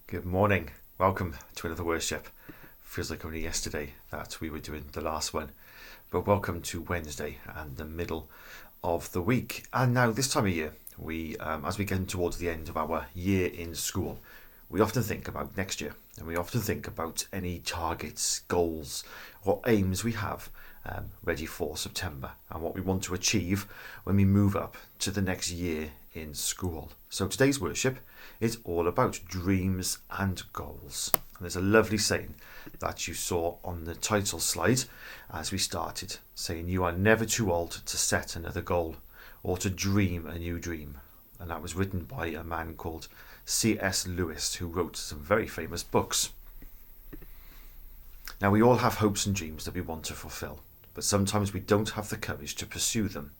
Good morning. Welcome to another worship. Feels like only yesterday that we were doing the last one, but welcome to Wednesday and the middle of the week. And now this time of year, we as we get towards the end of our year in school, we often think about next year, and we often think about any targets, goals or aims we have ready for September and what we want to achieve when we move up to the next year in school. So today's worship is all about dreams and goals. And there's a lovely saying that you saw on the title slide as we started, saying you are never too old to set another goal or to dream a new dream. And that was written by a man called C.S. Lewis, who wrote some very famous books. Now, we all have hopes and dreams that we want to fulfill, but sometimes we don't have the courage to pursue them.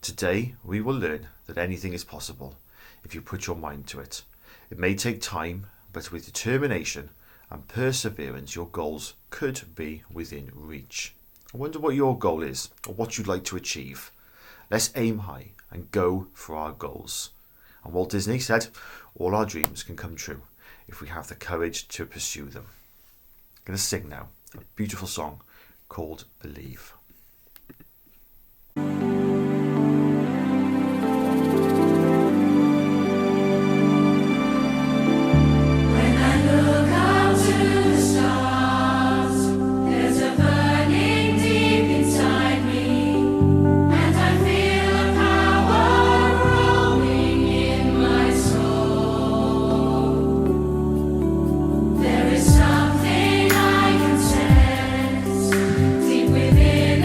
Today, we will learn that anything is possible if you put your mind to it. It may take time, but with determination and perseverance, your goals could be within reach. I wonder what your goal is, or what you'd like to achieve. Let's aim high and go for our goals. And Walt Disney said, all our dreams can come true if we have the courage to pursue them. I'm going to sing now a beautiful song called Believe. There is something I can sense deep within.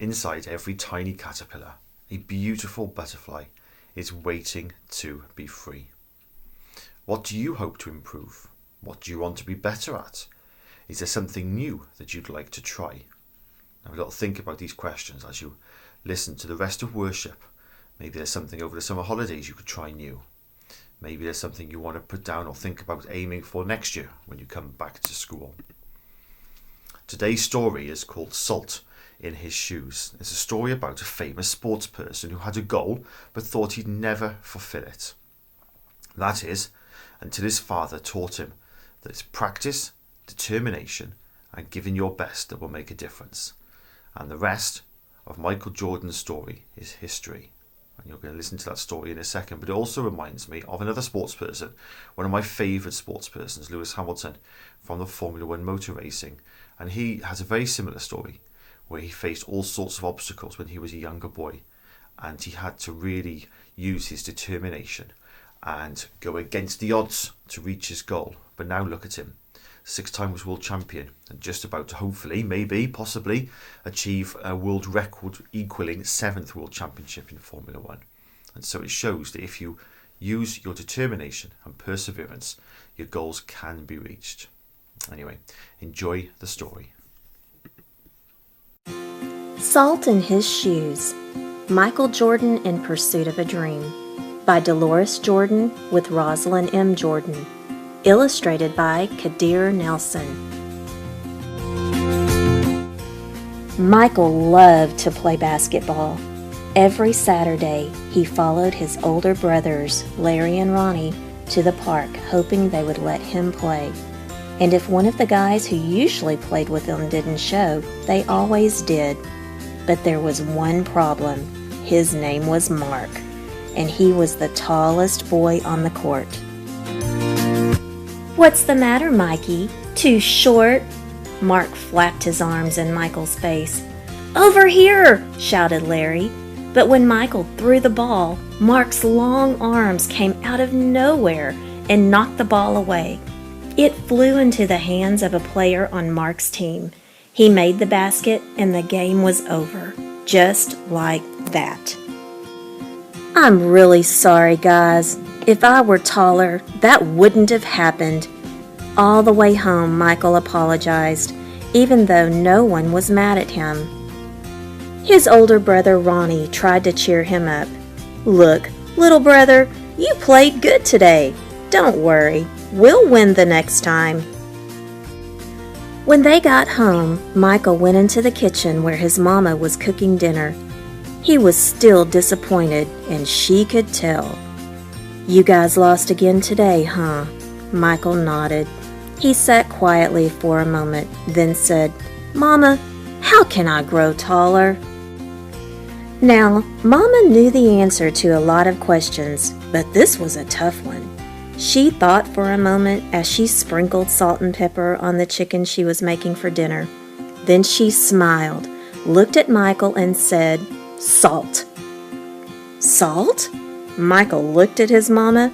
inside every tiny caterpillar, a beautiful butterfly is waiting to be free. What do you hope to improve? What do you want to be better at? Is there something new that you'd like to try? Have a little think about these questions as you listen to the rest of worship. Maybe there's something over the summer holidays you could try new. Maybe there's something you want to put down or think about aiming for next year when you come back to school. Today's story is called Salt in His Shoes. It's a story about a famous sports person who had a goal but thought he'd never fulfill it. That is, until his father taught him that it's practice, determination, and giving your best that will make a difference. And the rest of Michael Jordan's story is history. And you're going to listen to that story in a second, but it also reminds me of another sports person, one of my favourite sports persons, Lewis Hamilton, from the Formula One motor racing. And he has a very similar story, where he faced all sorts of obstacles when he was a younger boy, and he had to really use his determination and go against the odds to reach his goal. But now look at him, 6-time world champion, and just about to hopefully, maybe, possibly achieve a world record equaling 7th world championship in Formula One. And so it shows that if you use your determination and perseverance, your goals can be reached. Anyway, enjoy the story. Salt in His Shoes, Michael Jordan in Pursuit of a Dream, by Dolores Jordan with Rosalind M. Jordan. Illustrated by Kadir Nelson. Michael loved to play basketball. Every Saturday, he followed his older brothers, Larry and Ronnie, to the park, hoping they would let him play. And if one of the guys who usually played with them didn't show, they always did. But there was one problem. His name was Mark, and he was the tallest boy on the court. "What's the matter, Mikey? Too short?" Mark flapped his arms in Michael's face. "Over here!" shouted Larry. But when Michael threw the ball, Mark's long arms came out of nowhere and knocked the ball away. It flew into the hands of a player on Mark's team. He made the basket and the game was over, just like that. "I'm really sorry, guys. If I were taller, that wouldn't have happened." All the way home, Michael apologized, even though no one was mad at him. His older brother Ronnie tried to cheer him up. "Look, little brother, you played good today. Don't worry, we'll win the next time." When they got home, Michael went into the kitchen where his mama was cooking dinner. He was still disappointed, and she could tell. "You guys lost again today, huh?" Michael nodded. He sat quietly for a moment, then said, "Mama, how can I grow taller?" Now, Mama knew the answer to a lot of questions, but this was a tough one. She thought for a moment as she sprinkled salt and pepper on the chicken she was making for dinner. Then she smiled, looked at Michael, and said, "Salt." "Salt?" Michael looked at his mama.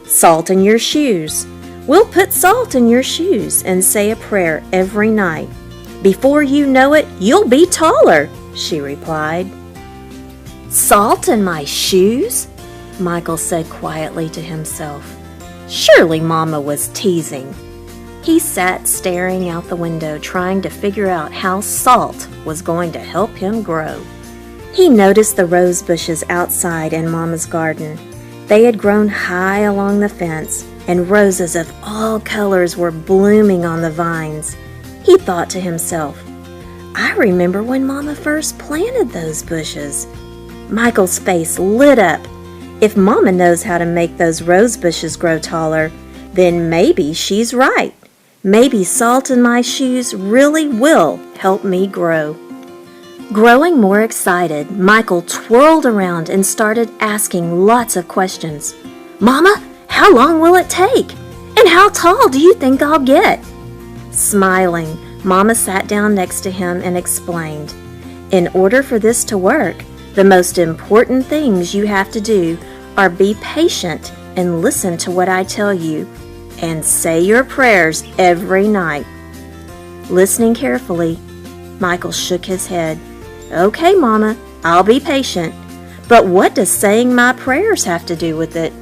"Salt in your shoes. We'll put salt in your shoes and say a prayer every night. Before you know it, you'll be taller," she replied. "Salt in my shoes?" Michael said quietly to himself. Surely Mama was teasing. He sat staring out the window, trying to figure out how salt was going to help him grow. He noticed the rose bushes outside in Mama's garden. They had grown high along the fence, and roses of all colors were blooming on the vines. He thought to himself, "I remember when Mama first planted those bushes." Michael's face lit up. If Mama knows how to make those rose bushes grow taller, then maybe she's right. Maybe salt in my shoes really will help me grow. Growing more excited, Michael twirled around and started asking lots of questions. "Mama, how long will it take? And how tall do you think I'll get?" Smiling, Mama sat down next to him and explained, "In order for this to work, the most important things you have to do are be patient and listen to what I tell you, and say your prayers every night." Listening carefully, Michael shook his head. "Okay, Mama, I'll be patient. But what does saying my prayers have to do with it?"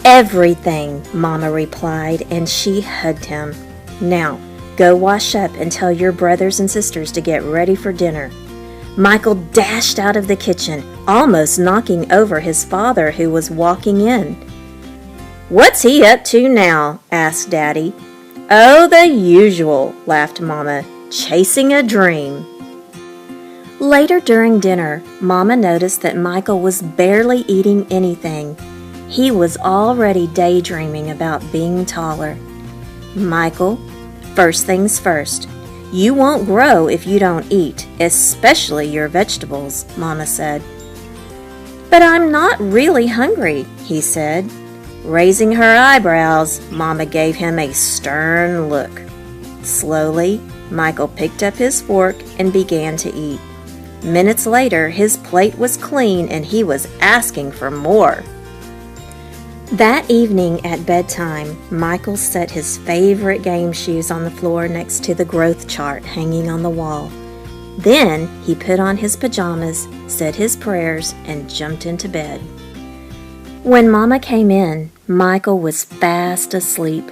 "Everything," Mama replied, and she hugged him. "Now, go wash up and tell your brothers and sisters to get ready for dinner." Michael dashed out of the kitchen, almost knocking over his father, who was walking in. "What's he up to now?" asked Daddy. "Oh, the usual," laughed Mama, "chasing a dream." Later during dinner, Mama noticed that Michael was barely eating anything. He was already daydreaming about being taller. "Michael, first things first. You won't grow if you don't eat, especially your vegetables," Mama said. "But I'm not really hungry," he said. Raising her eyebrows, Mama gave him a stern look. Slowly, Michael picked up his fork and began to eat. Minutes later, his plate was clean and he was asking for more. That evening at bedtime, Michael set his favorite game shoes on the floor next to the growth chart hanging on the wall. Then he put on his pajamas, said his prayers, and jumped into bed. When Mama came in, Michael was fast asleep.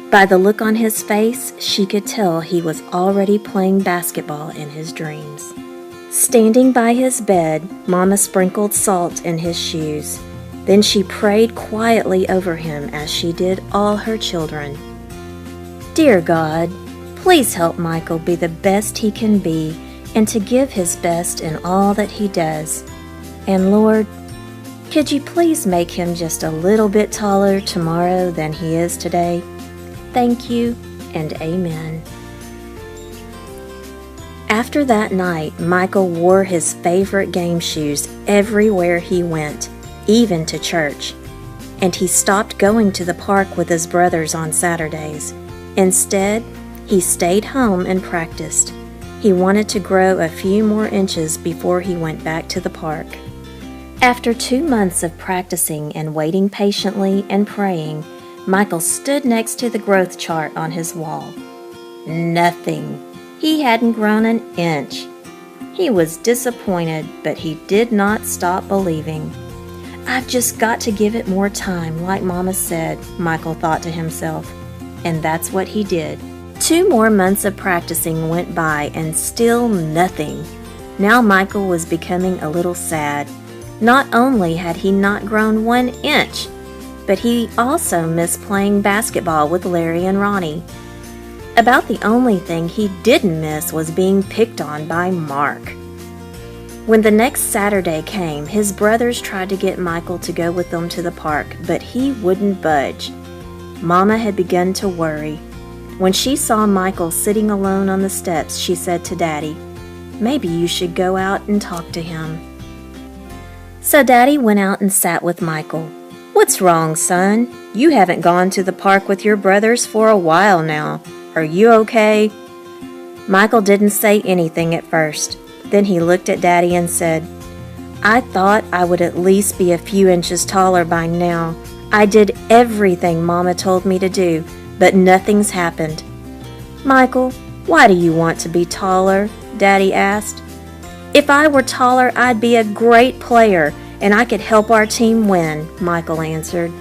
By the look on his face, she could tell he was already playing basketball in his dreams. Standing by his bed, Mama sprinkled salt in his shoes. Then she prayed quietly over him as she did all her children. "Dear God, please help Michael be the best he can be and to give his best in all that he does. And Lord, could you please make him just a little bit taller tomorrow than he is today? Thank you, and amen." After that night, Michael wore his favorite game shoes everywhere he went, even to church. And he stopped going to the park with his brothers on Saturdays. Instead, he stayed home and practiced. He wanted to grow a few more inches before he went back to the park. After 2 months of practicing and waiting patiently and praying, Michael stood next to the growth chart on his wall. Nothing. He hadn't grown an inch. He was disappointed, but he did not stop believing. "I've just got to give it more time, like Mama said," Michael thought to himself. And that's what he did. 2 more months of practicing went by and still nothing. Now Michael was becoming a little sad. Not only had he not grown 1 inch, but he also missed playing basketball with Larry and Ronnie. About the only thing he didn't miss was being picked on by Mark. When the next Saturday came, his brothers tried to get Michael to go with them to the park, but he wouldn't budge. Mama had begun to worry. When she saw Michael sitting alone on the steps, she said to Daddy, "Maybe you should go out and talk to him." So Daddy went out and sat with Michael. "What's wrong, son? You haven't gone to the park with your brothers for a while now. Are you okay?" Michael didn't say anything at first. Then he looked at Daddy and said, "I thought I would at least be a few inches taller by now. I did everything Mama told me to do, but nothing's happened." "Michael, why do you want to be taller?" Daddy asked. "If I were taller, I'd be a great player, and I could help our team win," Michael answered.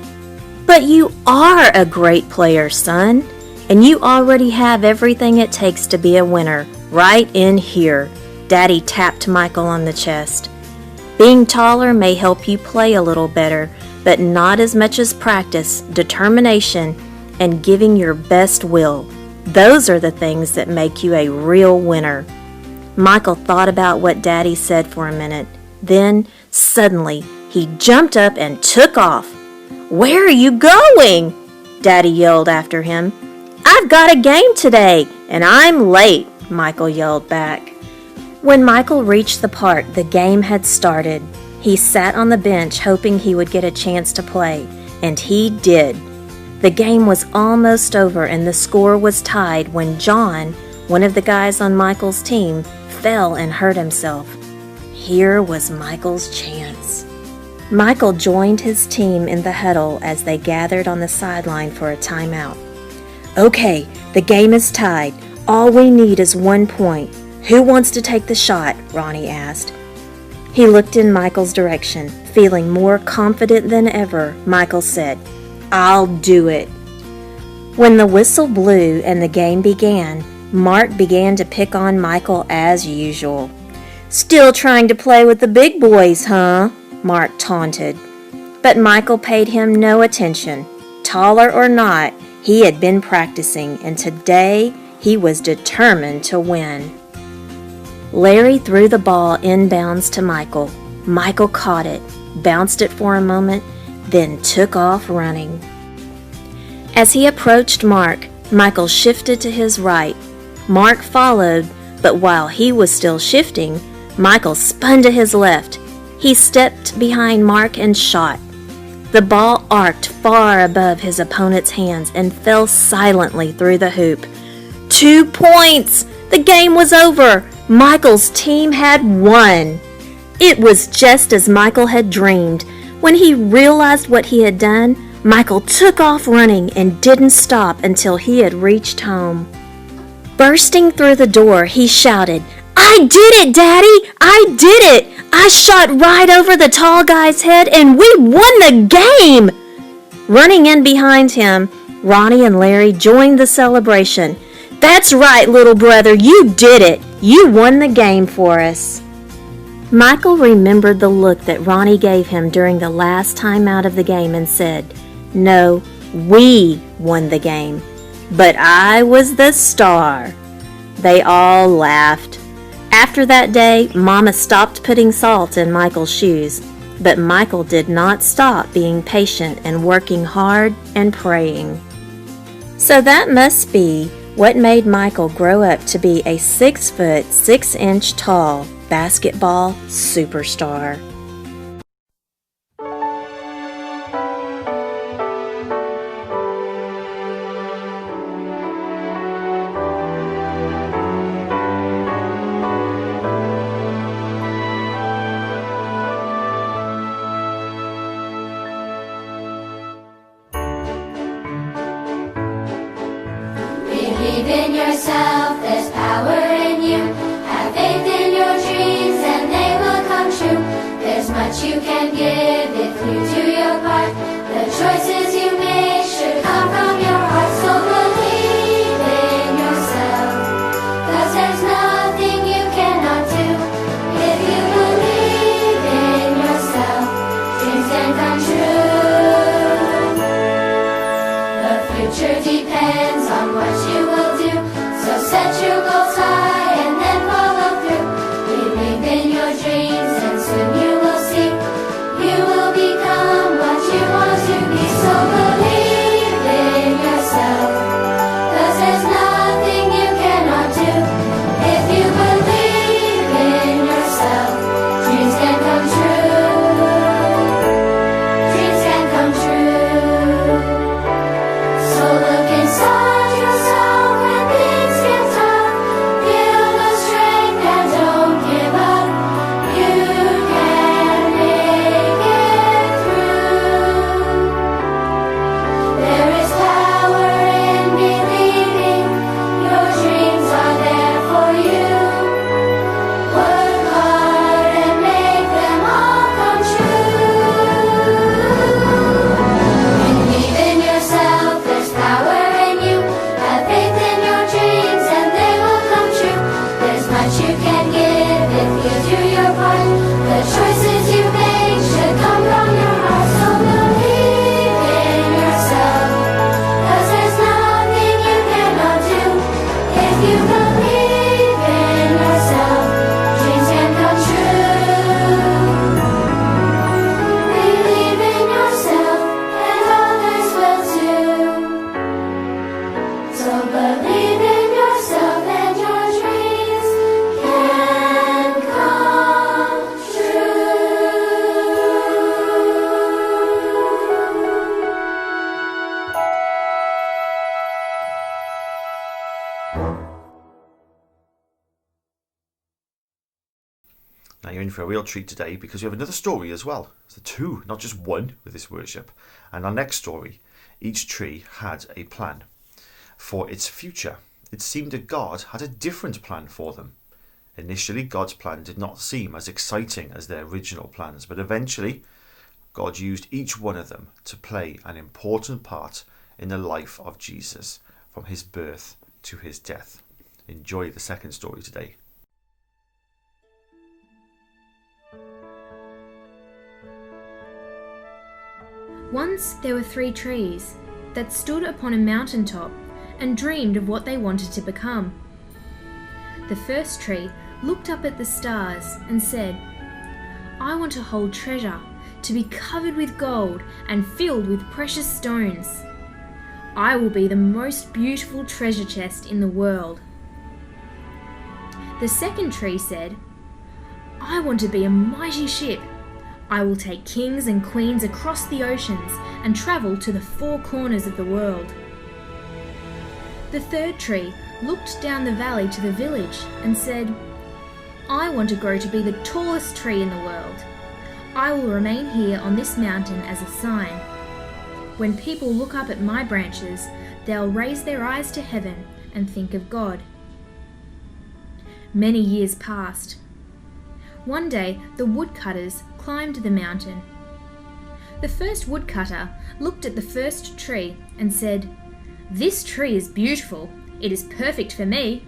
"But you are a great player, son, and you already have everything it takes to be a winner, right in here." Daddy tapped Michael on the chest. "Being taller may help you play a little better, but not as much as practice, determination, and giving your best will. Those are the things that make you a real winner." Michael thought about what Daddy said for a minute. Then, suddenly, he jumped up and took off. "Where are you going?" Daddy yelled after him. "I've got a game today, and I'm late," Michael yelled back. When Michael reached the park, the game had started. He sat on the bench hoping he would get a chance to play, and he did. The game was almost over and the score was tied when John, one of the guys on Michael's team, fell and hurt himself. Here was Michael's chance. Michael joined his team in the huddle as they gathered on the sideline for a timeout. "Okay, the game is tied. All we need is 1 point. "Who wants to take the shot?" Ronnie asked. He looked in Michael's direction. Feeling more confident than ever, Michael said, "I'll do it." When the whistle blew and the game began, Mark began to pick on Michael as usual. "Still trying to play with the big boys, huh?" Mark taunted. But Michael paid him no attention. Taller or not, he had been practicing, and today he was determined to win. Larry threw the ball inbounds to Michael. Michael caught it, bounced it for a moment, then took off running. As he approached Mark, Michael shifted to his right. Mark followed, but while he was still shifting, Michael spun to his left. He stepped behind Mark and shot. The ball arced far above his opponent's hands and fell silently through the hoop. 2 points! The game was over! Michael's team had won! It was just as Michael had dreamed. When he realized what he had done, Michael took off running and didn't stop until he had reached home. Bursting through the door, he shouted, "I did it, Daddy! I did it! I shot right over the tall guy's head and we won the game!" Running in behind him, Ronnie and Larry joined the celebration. "That's right, little brother, you did it! You won the game for us." Michael remembered the look that Ronnie gave him during the last time out of the game and said, "No, we won the game, but I was the star." They all laughed. After that day, Mama stopped putting salt in Michael's shoes, but Michael did not stop being patient and working hard and praying. So that must be what made Michael grow up to be a 6 foot 6 inch tall basketball superstar. Believe in yourself, there's power in you. Have faith in your dreams and they will come true. There's much you can give if you do your part. The choices you make should come from your heart. So believe in yourself, 'cause there's nothing you cannot do. If you believe in yourself, dreams can come true. The future depends on what you will do. So set your goals high and then follow through. Believe in your dreams and soon you will see. You will become what you want to be. So believe in yourself, 'cause there's nothing you cannot do. If you believe in yourself, dreams can come true. Dreams can come true. So look inside yourself when things get tough. Feel the strength and don't give up. You can make it through. There is power in believing. Your dreams are there for you. Work hard and make them all come true. Believe in yourself, there's power in you. Have faith in your dreams and they will come true. There's much you can give if you do your part. The choices you make should come from your heart. So believe in yourself, 'cause there's nothing you cannot do. If you believe in yourself, dreams can come true. Believe in yourself and others will too. So believe in yourself and your dreams can come true. Now you're in for a real treat today because we have another story as well. So 2, not just 1 with this worship. And our next story, each tree had a plan for its future. It seemed that God had a different plan for them. Initially, God's plan did not seem as exciting as their original plans, but eventually, God used each one of them to play an important part in the life of Jesus, from his birth to his death. Enjoy the second story today. Once there were 3 trees that stood upon a mountain top and dreamed of what they wanted to become. The first tree looked up at the stars and said, "I want to hold treasure, to be covered with gold and filled with precious stones. I will be the most beautiful treasure chest in the world." The second tree said, "I want to be a mighty ship. I will take kings and queens across the oceans and travel to the 4 corners of the world." The third tree looked down the valley to the village and said, "I want to grow to be the tallest tree in the world. I will remain here on this mountain as a sign. When people look up at my branches, they'll raise their eyes to heaven and think of God." Many years passed. One day, the woodcutters climbed the mountain. The first woodcutter looked at the first tree and said, "This tree is beautiful. It is perfect for me."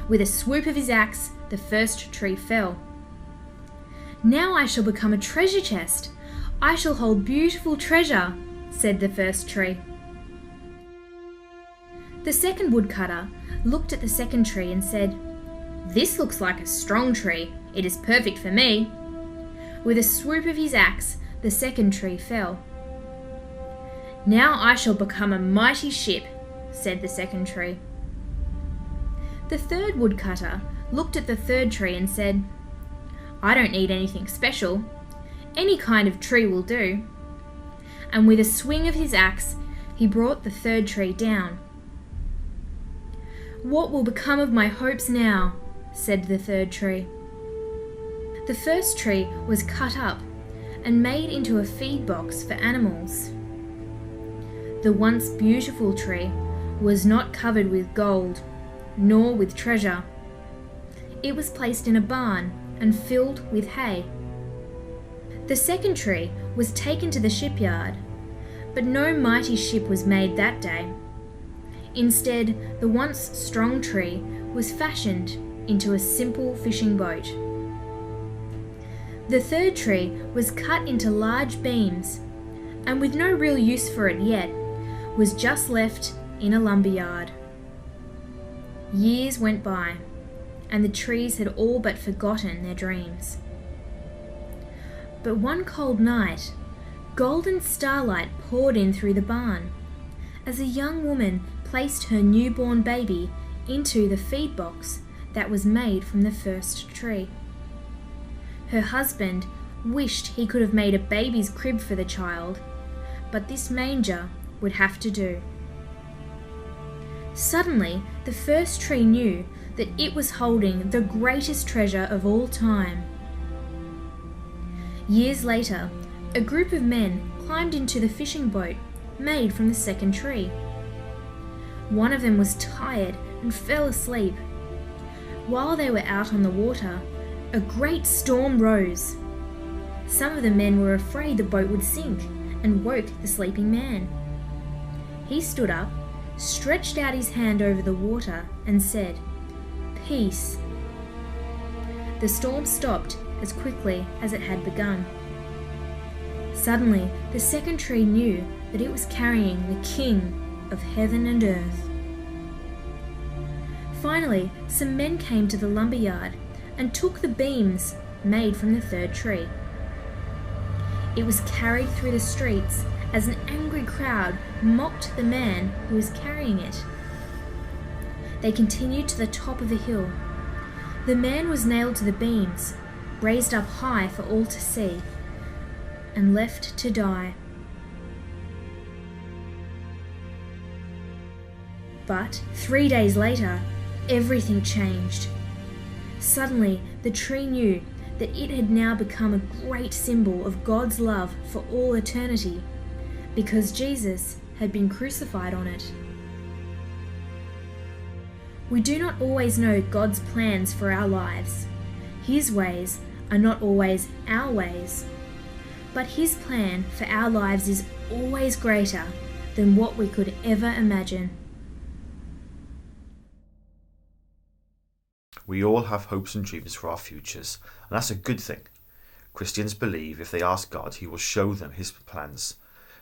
With a swoop of his axe, the first tree fell. "Now I shall become a treasure chest. I shall hold beautiful treasure," said the first tree. The second woodcutter looked at the second tree and said, "This looks like a strong tree. It is perfect for me." With a swoop of his axe, the second tree fell. "Now I shall become a mighty ship," said the second tree. The third woodcutter looked at the third tree and said, "I don't need anything special. Any kind of tree will do." And with a swing of his axe, he brought the third tree down. "What will become of my hopes now?" said the third tree. The first tree was cut up and made into a feed box for animals. The once beautiful tree was not covered with gold, nor with treasure. It was placed in a barn and filled with hay. The second tree was taken to the shipyard, but no mighty ship was made that day. Instead, the once strong tree was fashioned into a simple fishing boat. The third tree was cut into large beams, and with no real use for it yet, was just left in a lumberyard. Years went by, and the trees had all but forgotten their dreams. But one cold night, golden starlight poured in through the barn, as a young woman placed her newborn baby into the feed box that was made from the first tree. Her husband wished he could have made a baby's crib for the child, but this manger would have to do. Suddenly, the first tree knew that it was holding the greatest treasure of all time. Years later, a group of men climbed into the fishing boat made from the second tree. One of them was tired and fell asleep. While they were out on the water, a great storm rose. Some of the men were afraid the boat would sink and woke the sleeping man. He stood up, stretched out his hand over the water and said, "Peace." The storm stopped as quickly as it had begun. Suddenly, the second tree knew that it was carrying the King of heaven and earth. Finally, some men came to the lumberyard and took the beams made from the third tree. It was carried through the streets as an angry crowd mocked the man who was carrying it. They continued to the top of the hill. The man was nailed to the beams, raised up high for all to see, and left to die. But 3 days later, everything changed. Suddenly, the tree knew that it had now become a great symbol of God's love for all eternity, because Jesus had been crucified on it. We do not always know God's plans for our lives. His ways are not always our ways. But His plan for our lives is always greater than what we could ever imagine. We all have hopes and dreams for our futures, and that's a good thing. Christians believe if they ask God, He will show them His plans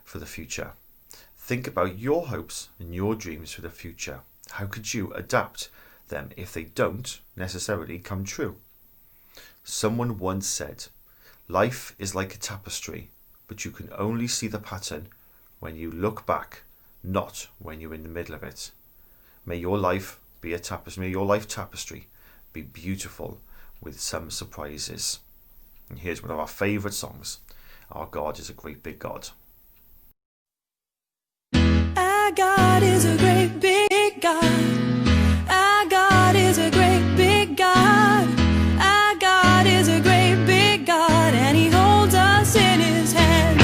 for the future. Think about your hopes and your dreams for the future. How could you adapt them if they don't necessarily come true? Someone once said, life is like a tapestry, but you can only see the pattern when you look back, not when you're in the middle of it. May your life be a tapestry. May your life tapestry be beautiful with some surprises. And here's one of our favourite songs. Our God is a great big God. Our God is a great big God. Our God is a great big God. Our God is a great big God, and He holds us in His hands.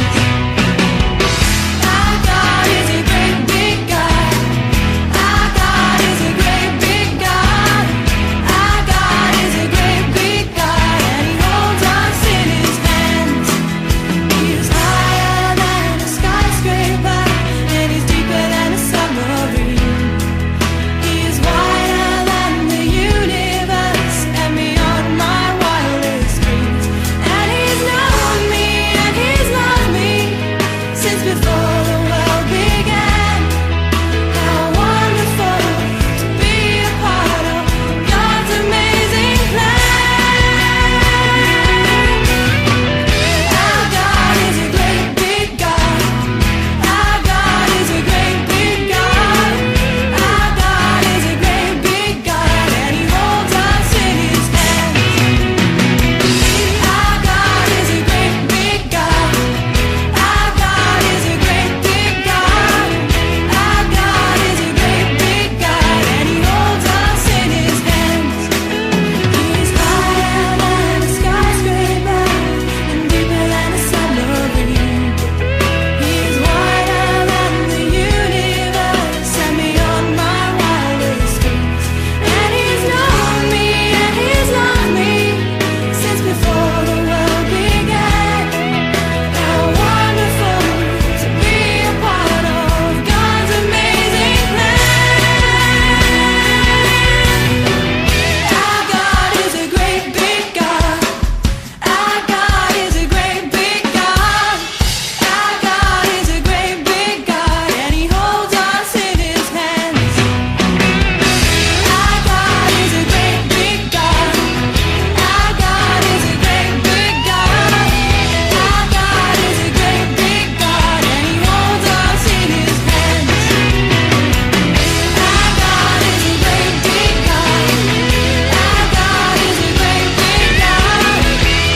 Our God is a great big God. Our God is a great big God. Our God is a great big God, and He holds us in His hands. He is higher than a skyscraper, and He's deeper than a submarine. He is wider than the universe and beyond my wildest dreams. And He's known me and He's loved me since before the world began. How wonderful to be a part of God's amazing plan. Our God is a great big God. Our God is a great big God. Our God is a great big God, and He holds us in His hands. Our God is a great big God. Our God is a great big God. Our God is a great big God, and He holds us in His hands. He's higher than a skyscraper and deeper than a submarine. He's wider than the universe and beyond my wildest dreams. And He's known me and He's loved me since before the world began. How wonderful to be a part of God's amazing plan. Our God is a great big God. Our God is a great big God. Our God is a great big God, and He holds us in His hands. Our God is a great big God. Our God is a great big God. Our God is a great big God, and He holds us in His hands. Our God is a great big God. Our God is a great big God.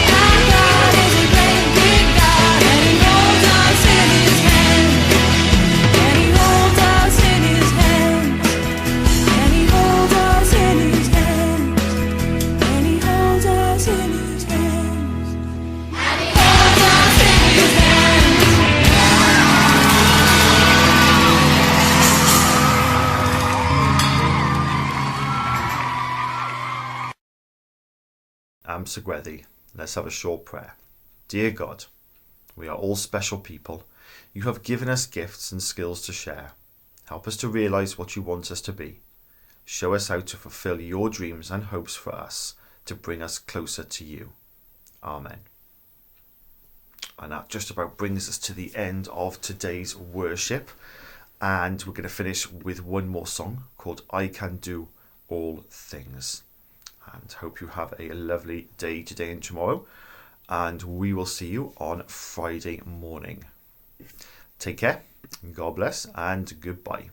Our God is a great big God, and He holds us in His hands. And He holds us in His hands. And He holds us in His hands. And He holds us in His hands. And He holds us in His hands. Amsagwethi. Let's have a short prayer. Dear God, we are all special people. You have given us gifts and skills to share. Help us to realise what you want us to be. Show us how to fulfil your dreams and hopes for us to bring us closer to you. Amen. And that just about brings us to the end of today's worship. And we're going to finish with one more song called I Can Do All Things. And hope you have a lovely day today and tomorrow. And we will see you on Friday morning. Take care, God bless, and goodbye.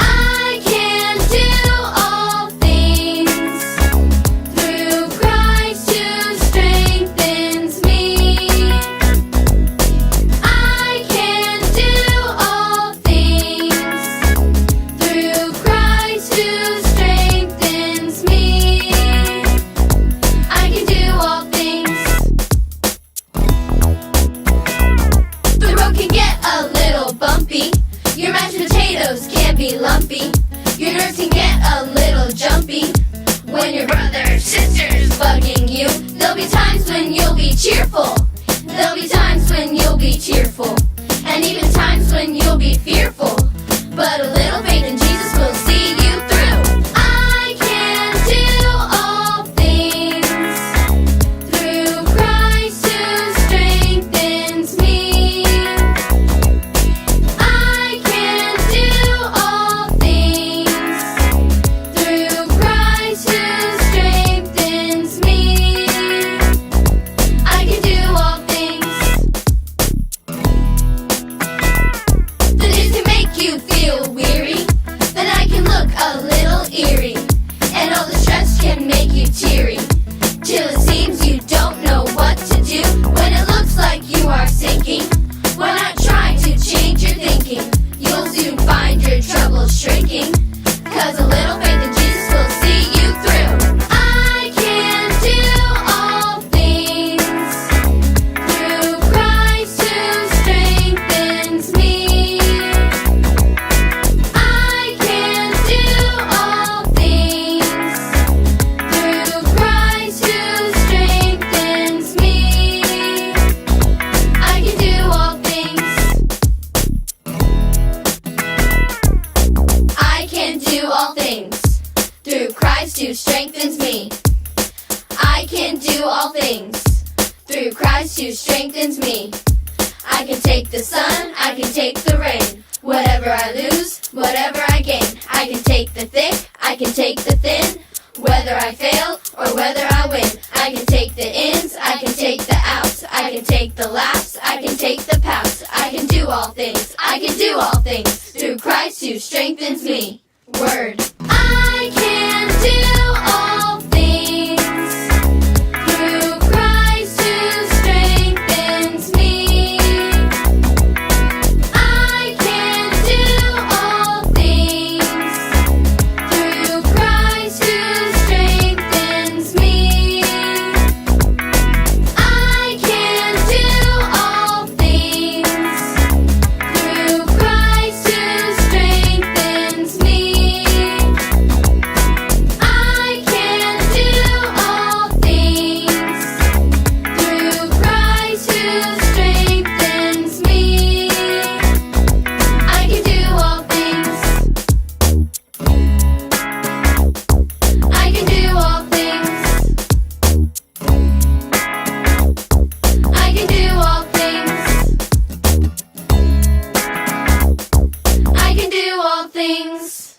I can do all things through Christ who strengthens me. I can do all things through Christ who strengthens things through Christ who strengthens me. I can take the sun, I can take the rain. Whatever I lose, whatever I gain. I can take the thick, I can take the thin. Whether I fail or whether I win. I can take the ins, I can take the outs. I can take the laughs, I can take the pouts. I can do all things, I can do all things through Christ who strengthens me. Word. I can do all things through Christ who strengthens me. I can do all things through Christ who strengthens me. I can do all things through Christ who strengthens me. I can do all things through Christ who strengthens me. I can do all things. I can do all things. I can do all things. I can do all things.